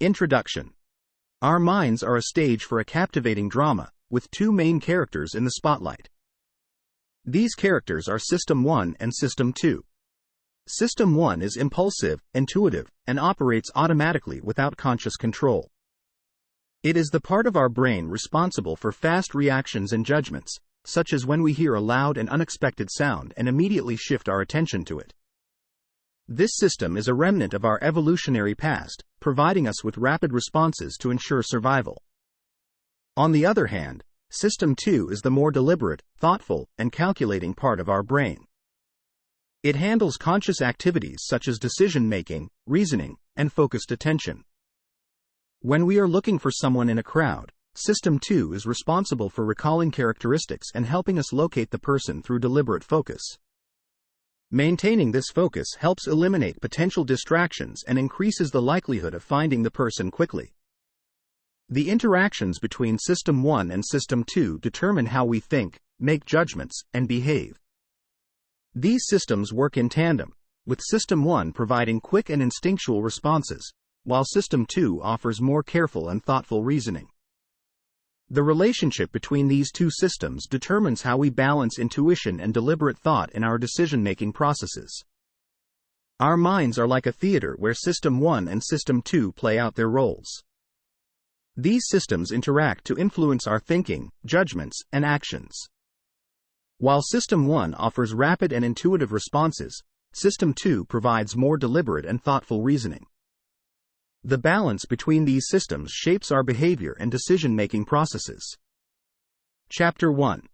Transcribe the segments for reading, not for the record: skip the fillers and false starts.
Introduction. Our minds are a stage for a captivating drama, with two main characters in the spotlight. These characters are System 1 and System 2. System 1 is impulsive, intuitive, and operates automatically without conscious control. It is the part of our brain responsible for fast reactions and judgments, such as when we hear a loud and unexpected sound and immediately shift our attention to it. This system is a remnant of our evolutionary past, providing us with rapid responses to ensure survival. On the other hand, System 2 is the more deliberate, thoughtful, and calculating part of our brain. It handles conscious activities such as decision-making, reasoning, and focused attention. When we are looking for someone in a crowd, System 2 is responsible for recalling characteristics and helping us locate the person through deliberate focus. Maintaining this focus helps eliminate potential distractions and increases the likelihood of finding the person quickly. The interactions between System 1 and System 2 determine how we think, make judgments, and behave. These systems work in tandem, with System 1 providing quick and instinctual responses, while System 2 offers more careful and thoughtful reasoning. The relationship between these two systems determines how we balance intuition and deliberate thought in our decision-making processes. Our minds are like a theater where System 1 and System 2 play out their roles. These systems interact to influence our thinking, judgments, and actions. While System 1 offers rapid and intuitive responses, System 2 provides more deliberate and thoughtful reasoning. The balance between these systems shapes our behavior and decision-making processes. Chapter 1.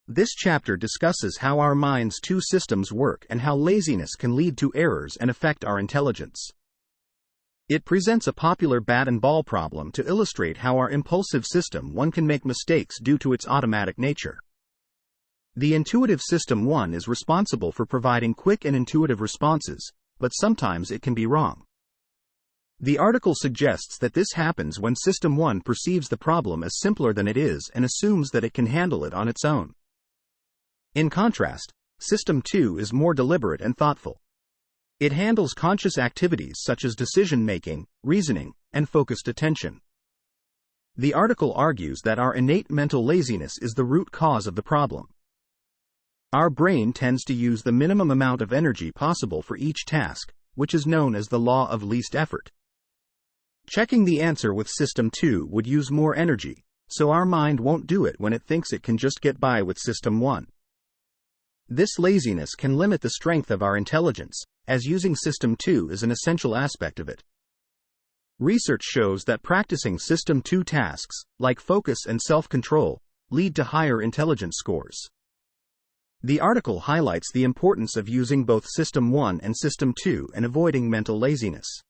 This chapter discusses how our mind's two systems work and how laziness can lead to errors and affect our intelligence. It presents a popular bat and ball problem to illustrate how our impulsive System 1 can make mistakes due to its automatic nature. The intuitive System 1 is responsible for providing quick and intuitive responses, but sometimes it can be wrong. The article suggests that this happens when System 1 perceives the problem as simpler than it is and assumes that it can handle it on its own. In contrast, System 2 is more deliberate and thoughtful. It handles conscious activities such as decision-making, reasoning, and focused attention. The article argues that our innate mental laziness is the root cause of the problem. Our brain tends to use the minimum amount of energy possible for each task, which is known as the law of least effort. Checking the answer with System 2 would use more energy, so our mind won't do it when it thinks it can just get by with System 1. This laziness can limit the strength of our intelligence, as using System 2 is an essential aspect of it. Research shows that practicing System 2 tasks, like focus and self-control, lead to higher intelligence scores. The article highlights the importance of using both System 1 and System 2 and avoiding mental laziness.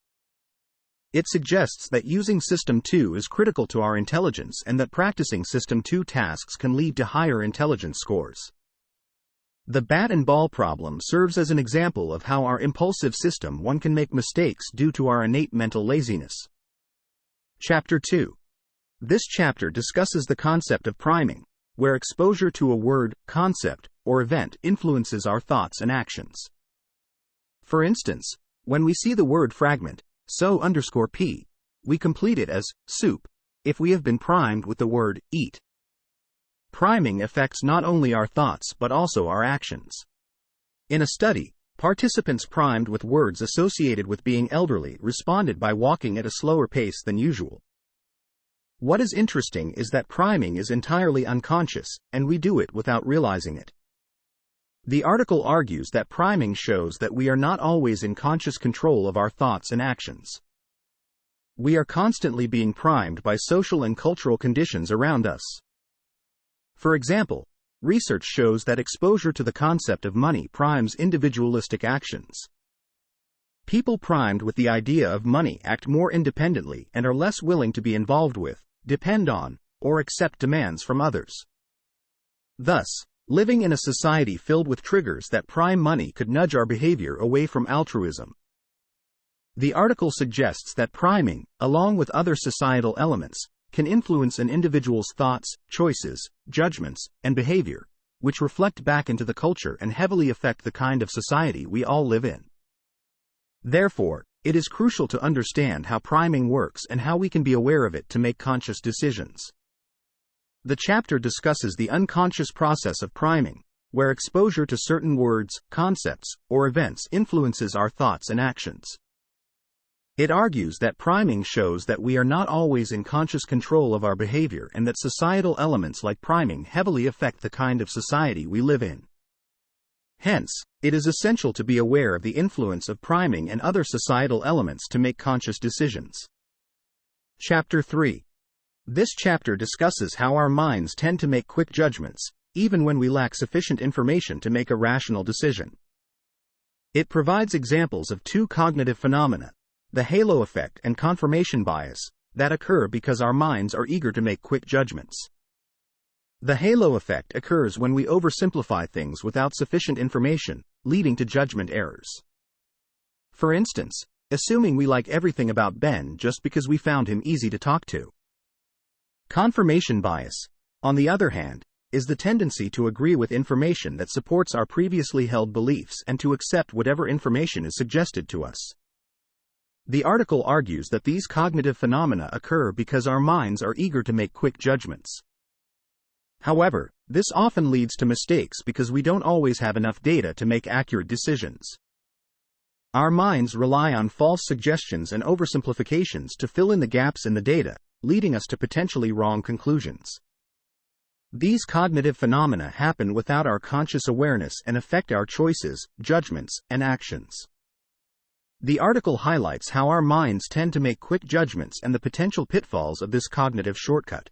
It suggests that using System 2 is critical to our intelligence and that practicing System 2 tasks can lead to higher intelligence scores. The bat and ball problem serves as an example of how our impulsive System 1 can make mistakes due to our innate mental laziness. Chapter 2. This chapter discusses the concept of priming, where exposure to a word, concept, or event influences our thoughts and actions. For instance, when we see the word fragment, so_p, we complete it as soup, if we have been primed with the word eat. Priming affects not only our thoughts but also our actions. In a study, participants primed with words associated with being elderly responded by walking at a slower pace than usual. What is interesting is that priming is entirely unconscious, and we do it without realizing it. The article argues that priming shows that we are not always in conscious control of our thoughts and actions. We are constantly being primed by social and cultural conditions around us. For example, research shows that exposure to the concept of money primes individualistic actions. People primed with the idea of money act more independently and are less willing to be involved with, depend on, or accept demands from others. Thus, living in a society filled with triggers that prime money could nudge our behavior away from altruism. The article suggests that priming, along with other societal elements, can influence an individual's thoughts, choices, judgments, and behavior, which reflect back into the culture and heavily affect the kind of society we all live in. Therefore, it is crucial to understand how priming works and how we can be aware of it to make conscious decisions. The chapter discusses the unconscious process of priming, where exposure to certain words, concepts, or events influences our thoughts and actions. It argues that priming shows that we are not always in conscious control of our behavior and that societal elements like priming heavily affect the kind of society we live in. Hence, it is essential to be aware of the influence of priming and other societal elements to make conscious decisions. Chapter 3. This chapter discusses how our minds tend to make quick judgments, even when we lack sufficient information to make a rational decision. It provides examples of two cognitive phenomena, the halo effect and confirmation bias, that occur because our minds are eager to make quick judgments. The halo effect occurs when we oversimplify things without sufficient information, leading to judgment errors. For instance, assuming we like everything about Ben just because we found him easy to talk to. Confirmation bias, on the other hand, is the tendency to agree with information that supports our previously held beliefs and to accept whatever information is suggested to us. The article argues that these cognitive phenomena occur because our minds are eager to make quick judgments. However, this often leads to mistakes because we don't always have enough data to make accurate decisions. Our minds rely on false suggestions and oversimplifications to fill in the gaps in the data, leading us to potentially wrong conclusions. These cognitive phenomena happen without our conscious awareness and affect our choices, judgments, and actions. The article highlights how our minds tend to make quick judgments and the potential pitfalls of this cognitive shortcut.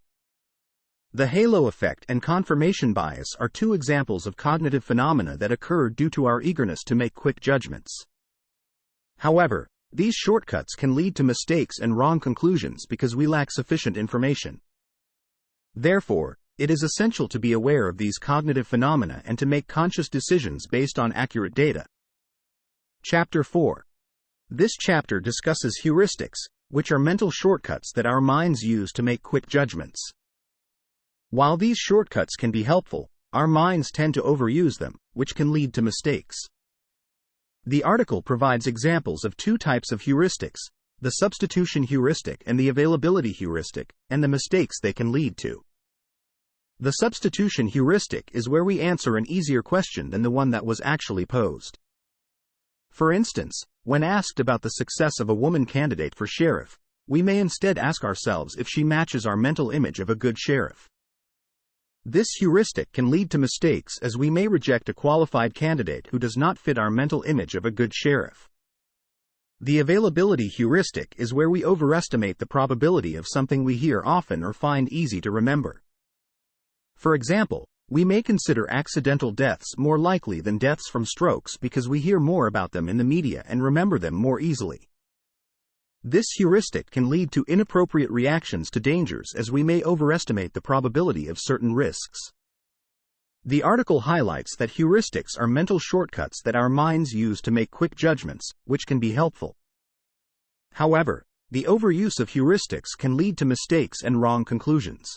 The halo effect and confirmation bias are two examples of cognitive phenomena that occur due to our eagerness to make quick judgments. However, these shortcuts can lead to mistakes and wrong conclusions because we lack sufficient information. Therefore, it is essential to be aware of these cognitive phenomena and to make conscious decisions based on accurate data. Chapter 4. This chapter discusses heuristics, which are mental shortcuts that our minds use to make quick judgments. While these shortcuts can be helpful, our minds tend to overuse them, which can lead to mistakes. The article provides examples of two types of heuristics, the substitution heuristic and the availability heuristic, and the mistakes they can lead to. The substitution heuristic is where we answer an easier question than the one that was actually posed. For instance, when asked about the success of a woman candidate for sheriff, we may instead ask ourselves if she matches our mental image of a good sheriff. This heuristic can lead to mistakes as we may reject a qualified candidate who does not fit our mental image of a good sheriff. The availability heuristic is where we overestimate the probability of something we hear often or find easy to remember. For example, we may consider accidental deaths more likely than deaths from strokes because we hear more about them in the media and remember them more easily. This heuristic can lead to inappropriate reactions to dangers as we may overestimate the probability of certain risks. The article highlights that heuristics are mental shortcuts that our minds use to make quick judgments, which can be helpful. However, the overuse of heuristics can lead to mistakes and wrong conclusions.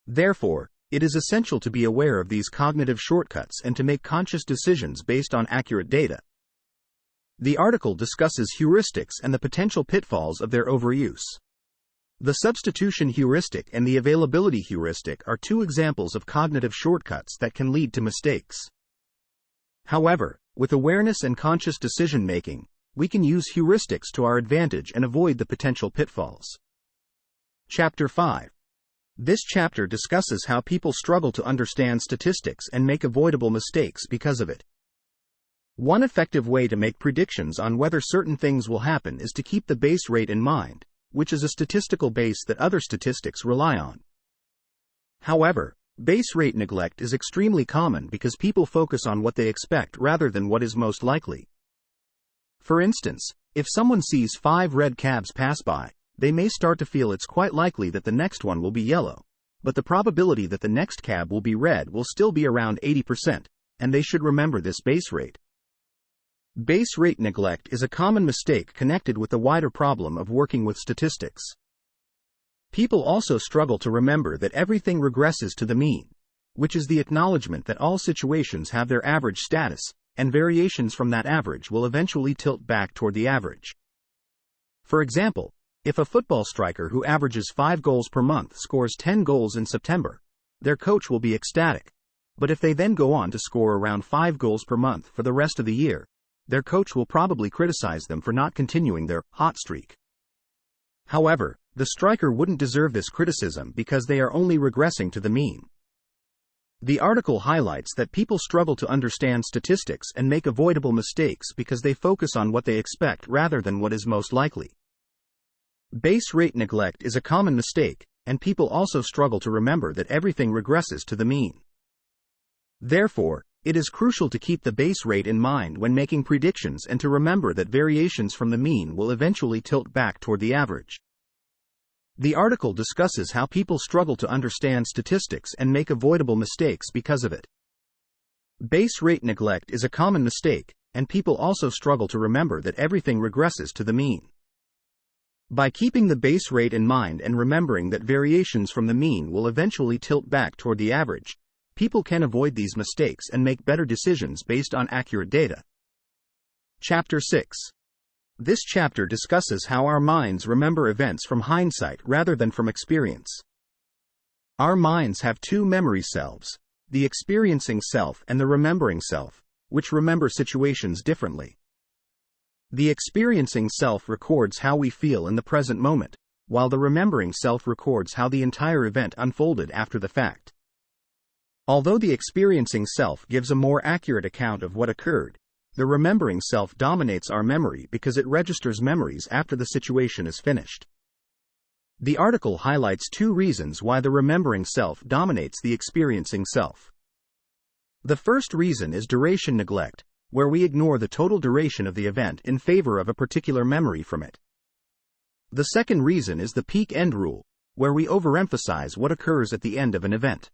Therefore, it is essential to be aware of these cognitive shortcuts and to make conscious decisions based on accurate data. The article discusses heuristics and the potential pitfalls of their overuse. The substitution heuristic and the availability heuristic are two examples of cognitive shortcuts that can lead to mistakes. However, with awareness and conscious decision-making, we can use heuristics to our advantage and avoid the potential pitfalls. Chapter 5. This chapter discusses how people struggle to understand statistics and make avoidable mistakes because of it. One effective way to make predictions on whether certain things will happen is to keep the base rate in mind, which is a statistical base that other statistics rely on. However, base rate neglect is extremely common because people focus on what they expect rather than what is most likely. For instance, if someone sees 5 red cabs pass by, they may start to feel it's quite likely that the next one will be yellow, but the probability that the next cab will be red will still be around 80%, and they should remember this base rate. Base rate neglect is a common mistake connected with the wider problem of working with statistics. People also struggle to remember that everything regresses to the mean, which is the acknowledgement that all situations have their average status, and variations from that average will eventually tilt back toward the average. For example, if a football striker who averages 5 goals per month scores 10 goals in September, their coach will be ecstatic. But if they then go on to score around 5 goals per month for the rest of the year, their coach will probably criticize them for not continuing their hot streak. However, the striker wouldn't deserve this criticism because they are only regressing to the mean. The article highlights that people struggle to understand statistics and make avoidable mistakes because they focus on what they expect rather than what is most likely. Base rate neglect is a common mistake, and people also struggle to remember that everything regresses to the mean. Therefore, it is crucial to keep the base rate in mind when making predictions and to remember that variations from the mean will eventually tilt back toward the average. The article discusses how people struggle to understand statistics and make avoidable mistakes because of it. Base rate neglect is a common mistake, and people also struggle to remember that everything regresses to the mean. By keeping the base rate in mind and remembering that variations from the mean will eventually tilt back toward the average, people can avoid these mistakes and make better decisions based on accurate data. Chapter 6. This chapter discusses how our minds remember events from hindsight rather than from experience. Our minds have two memory selves, the experiencing self and the remembering self, which remember situations differently. The experiencing self records how we feel in the present moment, while the remembering self records how the entire event unfolded after the fact. Although the experiencing self gives a more accurate account of what occurred, the remembering self dominates our memory because it registers memories after the situation is finished. The article highlights two reasons why the remembering self dominates the experiencing self. The first reason is duration neglect, where we ignore the total duration of the event in favor of a particular memory from it. The second reason is the peak-end rule, where we overemphasize what occurs at the end of an event.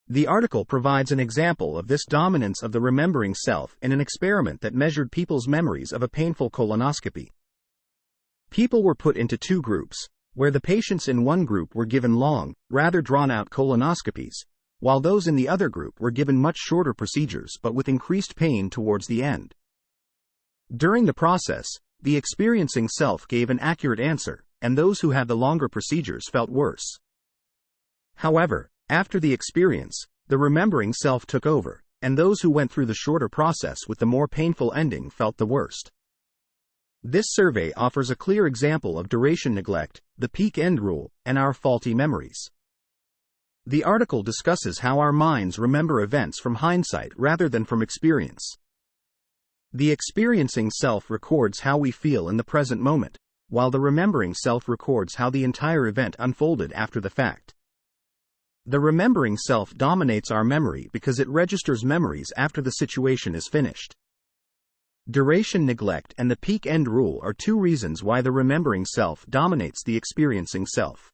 The article provides an example of this dominance of the remembering self in an experiment that measured people's memories of a painful colonoscopy. People were put into two groups, where the patients in one group were given long, rather drawn-out colonoscopies, while those in the other group were given much shorter procedures but with increased pain towards the end. During the process, the experiencing self gave an accurate answer, and those who had the longer procedures felt worse. However, after the experience, the remembering self took over, and those who went through the shorter process with the more painful ending felt the worst. This survey offers a clear example of duration neglect, the peak-end rule, and our faulty memories. The article discusses how our minds remember events from hindsight rather than from experience. The experiencing self records how we feel in the present moment, while the remembering self records how the entire event unfolded after the fact. The remembering self dominates our memory because it registers memories after the situation is finished. Duration neglect and the peak-end rule are two reasons why the remembering self dominates the experiencing self.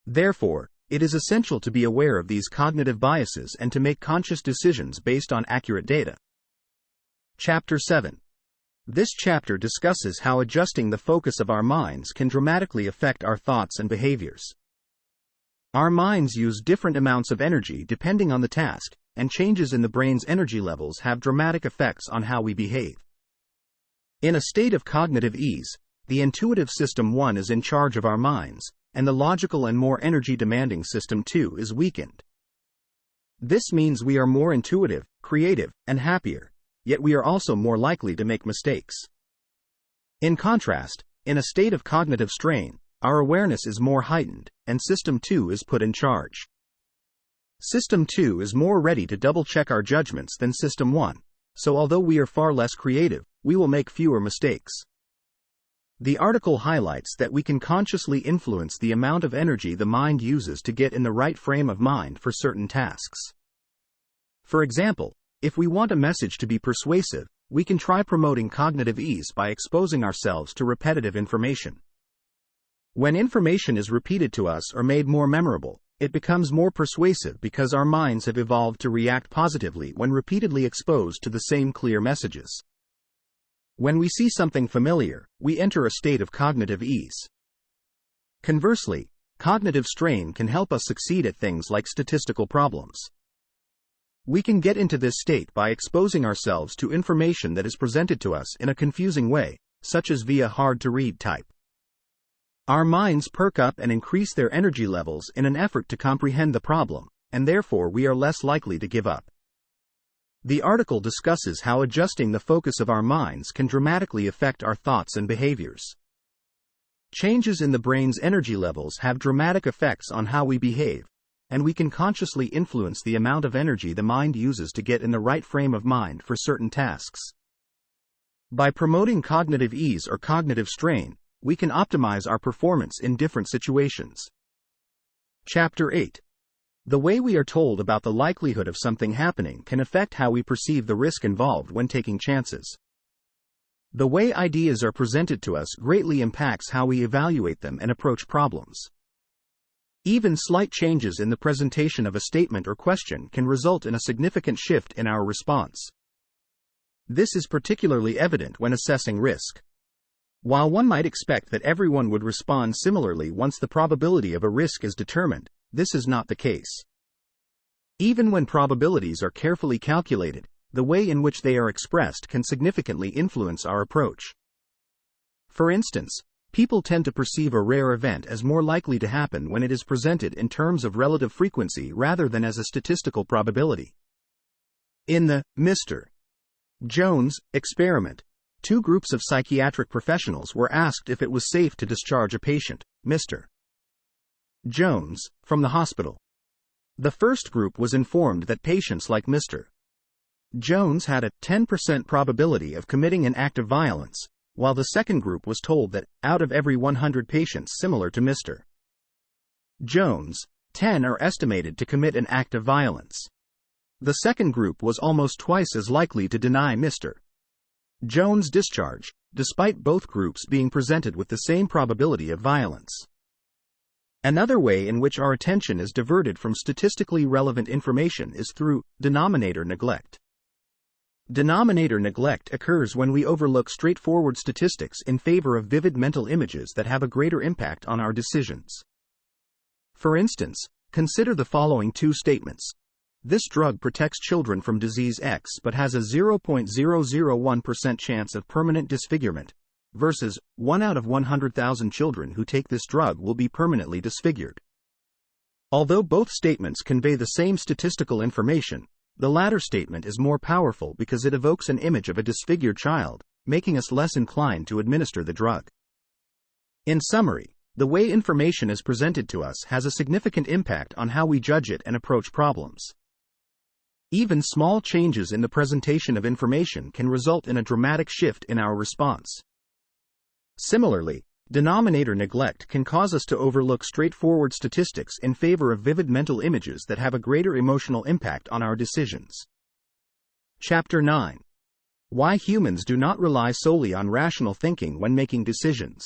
Therefore, it is essential to be aware of these cognitive biases and to make conscious decisions based on accurate data. Chapter 7. This chapter discusses how adjusting the focus of our minds can dramatically affect our thoughts and behaviors. Our minds use different amounts of energy depending on the task, and changes in the brain's energy levels have dramatic effects on how we behave. In a state of cognitive ease, the intuitive system 1 is in charge of our minds, and the logical and more energy-demanding system 2 is weakened. This means we are more intuitive, creative, and happier, yet we are also more likely to make mistakes. In contrast, in a state of cognitive strain, our awareness is more heightened, and System 2 is put in charge. System 2 is more ready to double-check our judgments than System 1, so although we are far less creative, we will make fewer mistakes. The article highlights that we can consciously influence the amount of energy the mind uses to get in the right frame of mind for certain tasks. For example, if we want a message to be persuasive, we can try promoting cognitive ease by exposing ourselves to repetitive information. When information is repeated to us or made more memorable, it becomes more persuasive because our minds have evolved to react positively when repeatedly exposed to the same clear messages. When we see something familiar, we enter a state of cognitive ease. Conversely, cognitive strain can help us succeed at things like statistical problems. We can get into this state by exposing ourselves to information that is presented to us in a confusing way, such as via hard-to-read type. Our minds perk up and increase their energy levels in an effort to comprehend the problem, and therefore we are less likely to give up. The article discusses how adjusting the focus of our minds can dramatically affect our thoughts and behaviors. Changes in the brain's energy levels have dramatic effects on how we behave, and we can consciously influence the amount of energy the mind uses to get in the right frame of mind for certain tasks. By promoting cognitive ease or cognitive strain, we can optimize our performance in different situations. Chapter 8. The way we are told about the likelihood of something happening can affect how we perceive the risk involved when taking chances. The way ideas are presented to us greatly impacts how we evaluate them and approach problems. Even slight changes in the presentation of a statement or question can result in a significant shift in our response. This is particularly evident when assessing risk. While one might expect that everyone would respond similarly once the probability of a risk is determined, this is not the case. Even when probabilities are carefully calculated, the way in which they are expressed can significantly influence our approach. For instance, people tend to perceive a rare event as more likely to happen when it is presented in terms of relative frequency rather than as a statistical probability. In the Mr. Jones experiment, two groups of psychiatric professionals were asked if it was safe to discharge a patient, Mr. Jones, from the hospital. The first group was informed that patients like Mr. Jones had a 10% probability of committing an act of violence, while the second group was told that, out of every 100 patients similar to Mr. Jones, 10 are estimated to commit an act of violence. The second group was almost twice as likely to deny Mr. Jones' discharge, despite both groups being presented with the same probability of violence. Another way in which our attention is diverted from statistically relevant information is through denominator neglect. Denominator neglect occurs when we overlook straightforward statistics in favor of vivid mental images that have a greater impact on our decisions. For instance, consider the following two statements. This drug protects children from disease X but has a 0.001% chance of permanent disfigurement, versus 1 out of 100,000 children who take this drug will be permanently disfigured. Although both statements convey the same statistical information, the latter statement is more powerful because it evokes an image of a disfigured child, making us less inclined to administer the drug. In summary, the way information is presented to us has a significant impact on how we judge it and approach problems. Even small changes in the presentation of information can result in a dramatic shift in our response. Similarly, denominator neglect can cause us to overlook straightforward statistics in favor of vivid mental images that have a greater emotional impact on our decisions. Chapter 9. Why humans do not rely solely on rational thinking when making decisions.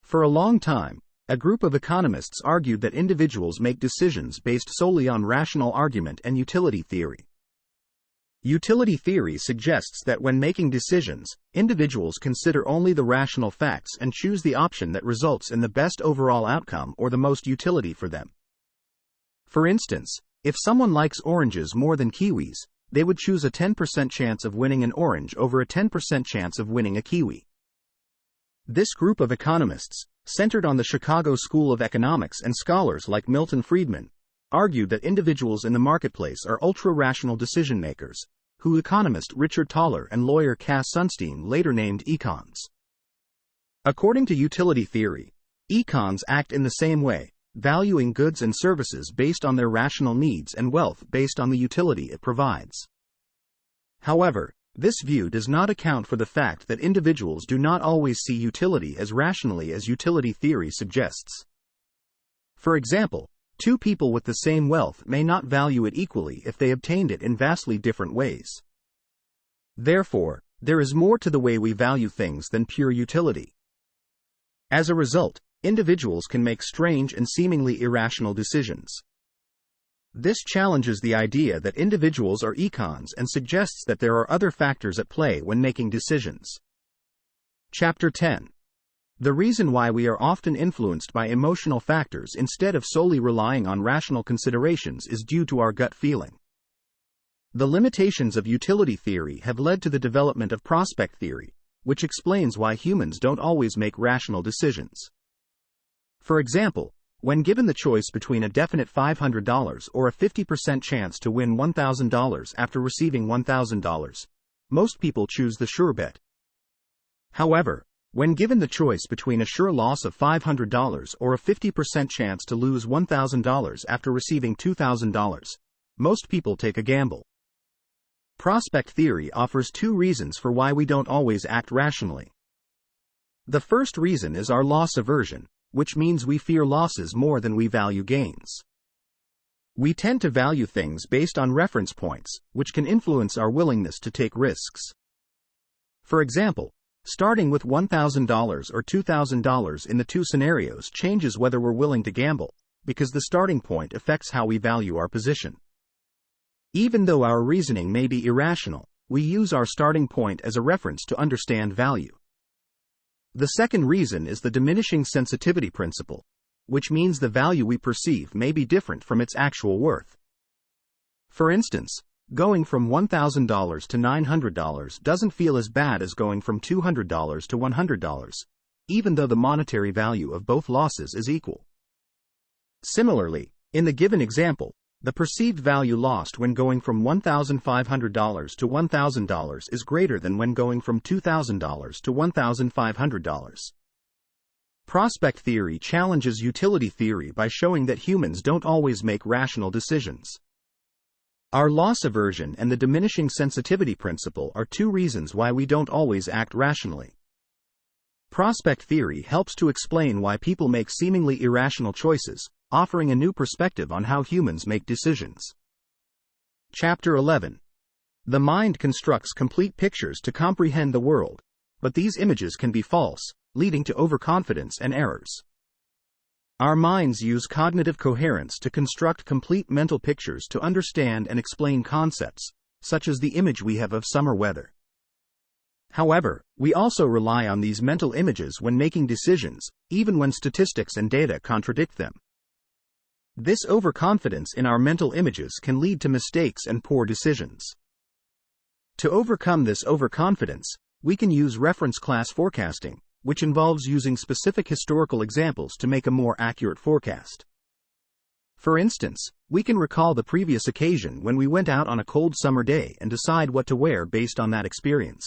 For a long time, a group of economists argued that individuals make decisions based solely on rational argument and utility theory. Utility theory suggests that when making decisions, individuals consider only the rational facts and choose the option that results in the best overall outcome or the most utility for them. For instance, if someone likes oranges more than kiwis, they would choose a 10% chance of winning an orange over a 10% chance of winning a kiwi. This group of economists, centered on the Chicago School of Economics and scholars like Milton Friedman, argued that individuals in the marketplace are ultra-rational decision-makers, who economist Richard Thaler and lawyer Cass Sunstein later named econs. According to utility theory, econs act in the same way, valuing goods and services based on their rational needs and wealth based on the utility it provides. However, this view does not account for the fact that individuals do not always see utility as rationally as utility theory suggests. For example, two people with the same wealth may not value it equally if they obtained it in vastly different ways. Therefore, there is more to the way we value things than pure utility. As a result, individuals can make strange and seemingly irrational decisions. This challenges the idea that individuals are econs and suggests that there are other factors at play when making decisions. Chapter 10. The reason why we are often influenced by emotional factors instead of solely relying on rational considerations is due to our gut feeling. The limitations of utility theory have led to the development of prospect theory, which explains why humans don't always make rational decisions. For example, when given the choice between a definite $500 or a 50% chance to win $1,000 after receiving $1,000, most people choose the sure bet. However, when given the choice between a sure loss of $500 or a 50% chance to lose $1,000 after receiving $2,000, most people take a gamble. Prospect theory offers two reasons for why we don't always act rationally. The first reason is our loss aversion, which means we fear losses more than we value gains. We tend to value things based on reference points, which can influence our willingness to take risks. For example, starting with $1,000 or $2,000 in the two scenarios changes whether we're willing to gamble, because the starting point affects how we value our position. Even though our reasoning may be irrational, we use our starting point as a reference to understand value. The second reason is the diminishing sensitivity principle, which means the value we perceive may be different from its actual worth. For instance, going from $1,000 to $900 doesn't feel as bad as going from $200 to $100, even though the monetary value of both losses is equal. Similarly, in the given example, the perceived value lost when going from $1,500 to $1,000 is greater than when going from $2,000 to $1,500. Prospect theory challenges utility theory by showing that humans don't always make rational decisions. Our loss aversion and the diminishing sensitivity principle are two reasons why we don't always act rationally. Prospect theory helps to explain why people make seemingly irrational choices, offering a new perspective on how humans make decisions. Chapter 11. The mind constructs complete pictures to comprehend the world, but these images can be false, leading to overconfidence and errors. Our minds use cognitive coherence to construct complete mental pictures to understand and explain concepts, such as the image we have of summer weather. However, we also rely on these mental images when making decisions, even when statistics and data contradict them. This overconfidence in our mental images can lead to mistakes and poor decisions. To overcome this overconfidence, we can use reference class forecasting, which involves using specific historical examples to make a more accurate forecast. For instance, we can recall the previous occasion when we went out on a cold summer day and decide what to wear based on that experience.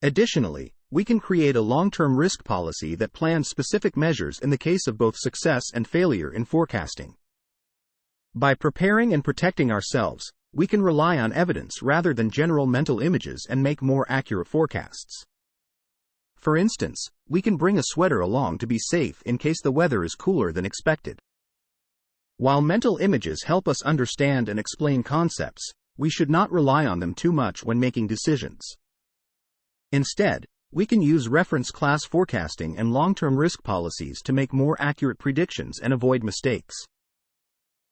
Additionally, we can create a long-term risk policy that plans specific measures in the case of both success and failure in forecasting. By preparing and protecting ourselves, we can rely on evidence rather than general mental images and make more accurate forecasts. For instance, we can bring a sweater along to be safe in case the weather is cooler than expected. While mental images help us understand and explain concepts, we should not rely on them too much when making decisions. Instead, we can use reference class forecasting and long-term risk policies to make more accurate predictions and avoid mistakes.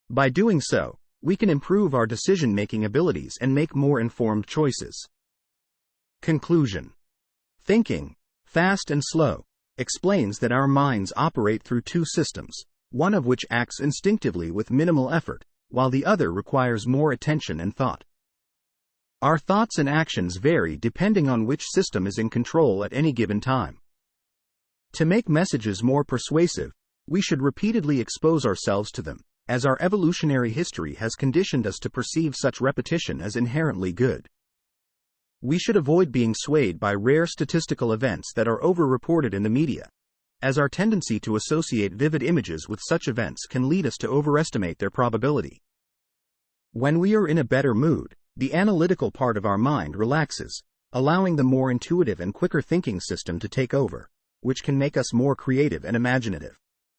By doing so, we can improve our decision-making abilities and make more informed choices. Conclusion. Thinking, fast and slow, explains that our minds operate through two systems, one of which acts instinctively with minimal effort, while the other requires more attention and thought. Our thoughts and actions vary depending on which system is in control at any given time. To make messages more persuasive, we should repeatedly expose ourselves to them, as our evolutionary history has conditioned us to perceive such repetition as inherently good. We should avoid being swayed by rare statistical events that are over-reported in the media, as our tendency to associate vivid images with such events can lead us to overestimate their probability. When we are in a better mood, the analytical part of our mind relaxes, allowing the more intuitive and quicker thinking system to take over, which can make us more creative and imaginative.